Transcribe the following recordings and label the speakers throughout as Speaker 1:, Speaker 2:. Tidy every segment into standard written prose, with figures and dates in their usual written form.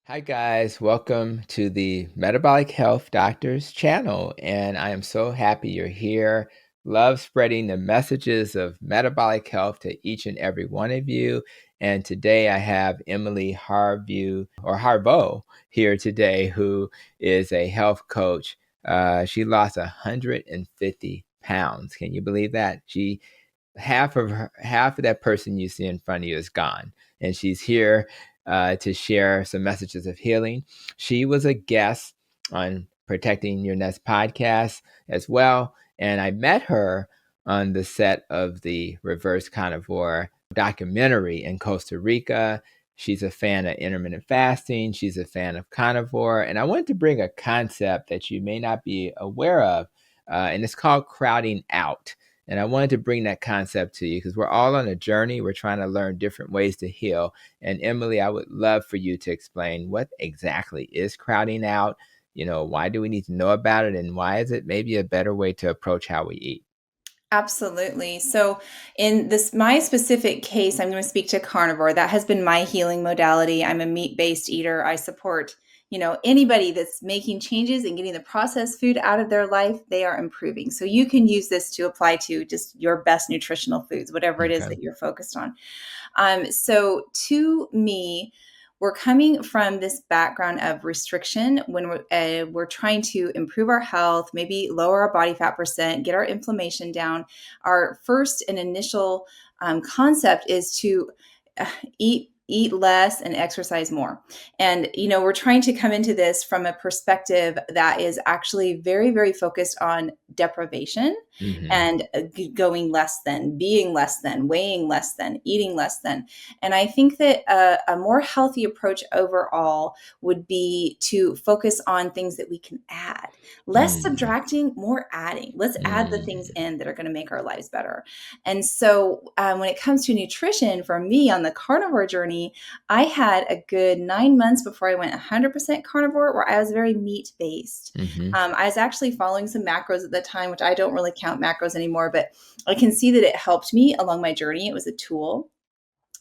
Speaker 1: Hi, guys. Welcome to the Metabolic Health Doctors channel. And I am so happy you're here. Love spreading the messages of metabolic health to each and every one of you. And today I have Emily Harveaux here today, who is a health coach. She lost 150 pounds. Can you believe that? Half of that person you see in front of you is gone, and she's here to share some messages of healing. She was a guest on Protecting Your Nest podcast as well, and I met her on the set of the Reverse Carnivore documentary in Costa Rica. She's a fan of intermittent fasting. She's a fan of carnivore, and I wanted to bring a concept that you may not be aware of, and it's called crowding out. And I wanted to bring that concept to you because we're all on a journey. We're trying to learn different ways to heal. And Emily, I would love for you to explain what exactly is crowding out. Why do we need to know about it? And why is it maybe a better way to approach how we eat?
Speaker 2: Absolutely. So in my specific case, I'm going to speak to carnivore. That has been my healing modality. I'm a meat-based eater. I support, anybody that's making changes and getting the processed food out of their life, they are improving. So you can use this to apply to just your best nutritional foods, whatever it is
Speaker 1: Okay.
Speaker 2: that you're focused on. So to me, we're coming from this background of restriction when we're trying to improve our health, maybe lower our body fat percent, get our inflammation down. Our first and initial concept is to eat less and exercise more. And we're trying to come into this from a perspective that is actually very, very focused on deprivation
Speaker 1: Mm-hmm.
Speaker 2: and going less than, being less than, weighing less than, eating less than. And I think that a more healthy approach overall would be to focus on things that we can add, less
Speaker 1: Mm-hmm.
Speaker 2: subtracting, more adding. Let's add the things
Speaker 1: Mm-hmm.
Speaker 2: in that are going to make our lives better. And so when it comes to nutrition, for me on the carnivore journey, I had a good 9 months before I went 100% carnivore where I was very meat based.
Speaker 1: Mm-hmm.
Speaker 2: I was actually following some macros at the time, which I don't really count macros anymore, but I can see that it helped me along my journey. It was a tool.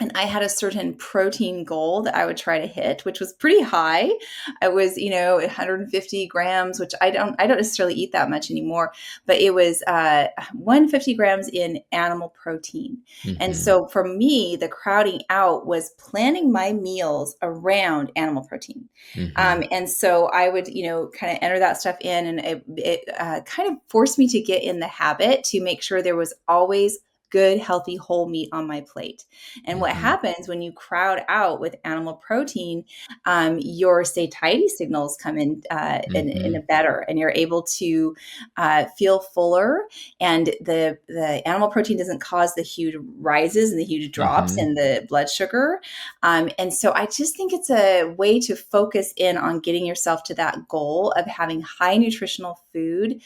Speaker 2: And I had a certain protein goal that I would try to hit, which was pretty high. I was, 150 grams, which I don't necessarily eat that much anymore, but it was 150 grams in animal protein. And
Speaker 1: Mm-hmm.
Speaker 2: so for me, the crowding out was planning my meals around animal protein.
Speaker 1: Mm-hmm.
Speaker 2: And so I would, kind of enter that stuff in, and it kind of forced me to get in the habit to make sure there was always good, healthy, whole meat on my plate. And what
Speaker 1: Mm-hmm.
Speaker 2: happens when you crowd out with animal protein, your satiety signals come in
Speaker 1: Mm-hmm.
Speaker 2: a better, and you're able to feel fuller. And the animal protein doesn't cause the huge rises and the huge drops
Speaker 1: Mm-hmm.
Speaker 2: in the blood sugar. And so I just think it's a way to focus in on getting yourself to that goal of having high nutritional food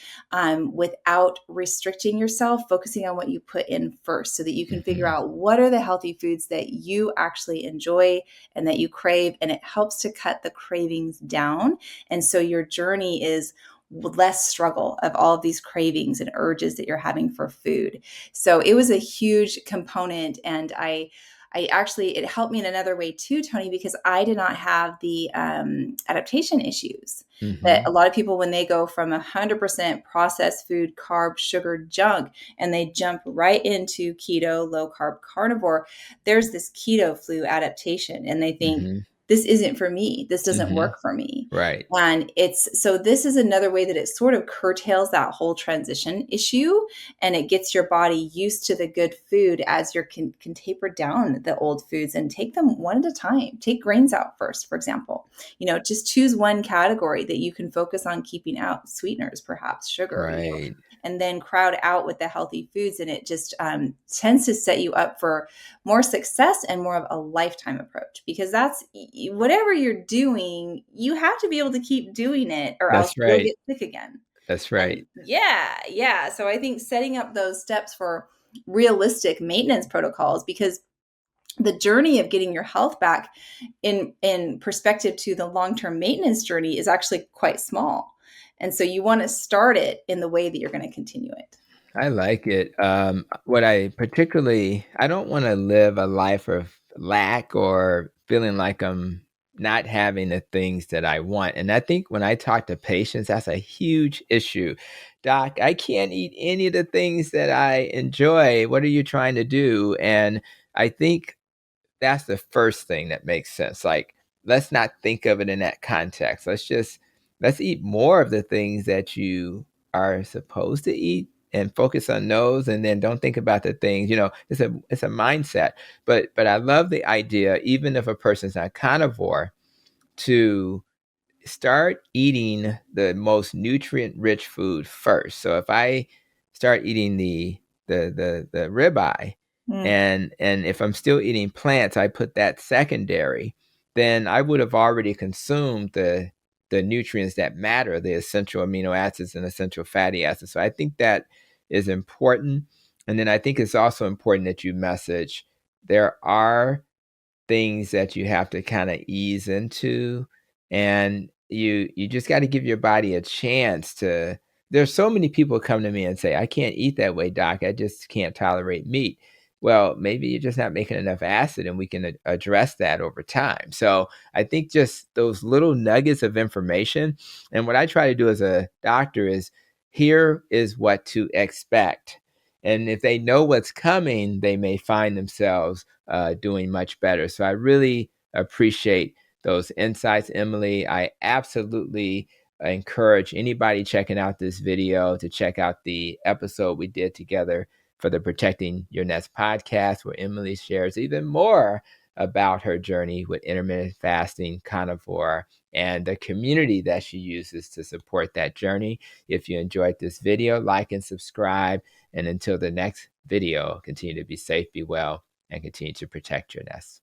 Speaker 2: without restricting yourself, focusing on what you put in first so that you can figure
Speaker 1: Mm-hmm.
Speaker 2: out what are the healthy foods that you actually enjoy and that you crave. And it helps to cut the cravings down. And so your journey is less struggle of all of these cravings and urges that you're having for food. So it was a huge component. And I actually, it helped me in another way too, Tony, because I did not have the adaptation issues that
Speaker 1: Mm-hmm.
Speaker 2: a lot of people, when they go from 100% processed food, carb, sugar, junk, and they jump right into keto, low carb, carnivore, there's this keto flu adaptation. And they think,
Speaker 1: Mm-hmm.
Speaker 2: this isn't for me. This doesn't
Speaker 1: Mm-hmm.
Speaker 2: work for me.
Speaker 1: Right.
Speaker 2: And this is another way that it sort of curtails that whole transition issue, and it gets your body used to the good food as you can taper down the old foods and take them one at a time. Take grains out first, for example. Just choose one category that you can focus on keeping out, sweeteners, perhaps sugar,
Speaker 1: Right.
Speaker 2: and then crowd out with the healthy foods. And it just tends to set you up for more success and more of a lifetime approach, because that's whatever you're doing, you have to be able to keep doing it or else
Speaker 1: That's
Speaker 2: you'll
Speaker 1: right.
Speaker 2: get sick again.
Speaker 1: That's
Speaker 2: And
Speaker 1: right.
Speaker 2: yeah. So I think setting up those steps for realistic maintenance protocols, because the journey of getting your health back in perspective to the long-term maintenance journey is actually quite small. And so you want to start it in the way that you're going to continue it.
Speaker 1: I like it. I don't want to live a life of lack or feeling like I'm not having the things that I want. And I think when I talk to patients, that's a huge issue. Doc, I can't eat any of the things that I enjoy. What are you trying to do? And I think that's the first thing that makes sense. Like, let's not think of it in that context. Let's eat more of the things that you are supposed to eat and focus on those, and then don't think about the things, it's a mindset. But I love the idea, even if a person's not carnivore, to start eating the most nutrient rich food first. So if I start eating the ribeye,
Speaker 2: Mm.
Speaker 1: and if I'm still eating plants, I put that secondary, then I would have already consumed the nutrients that matter, the essential amino acids and essential fatty acids. So I think that is important. And then I think it's also important that you message there are things that you have to kind of ease into, and you just got to give your body a chance to. There's so many people come to me and say, I can't eat that way, doc, I just can't tolerate meat. Well, maybe you're just not making enough acid, and we can address that over time. So I think just those little nuggets of information, and what I try to do as a doctor is, here is what to expect, and if they know what's coming, they may find themselves doing much better. So I really appreciate those insights, Emily. I absolutely encourage anybody checking out this video to check out the episode we did together for the Protecting Your Nest podcast, where Emily shares even more about her journey with intermittent fasting, carnivore, and the community that she uses to support that journey. If you enjoyed this video, like and subscribe. And until the next video, continue to be safe, be well, and continue to protect your nest.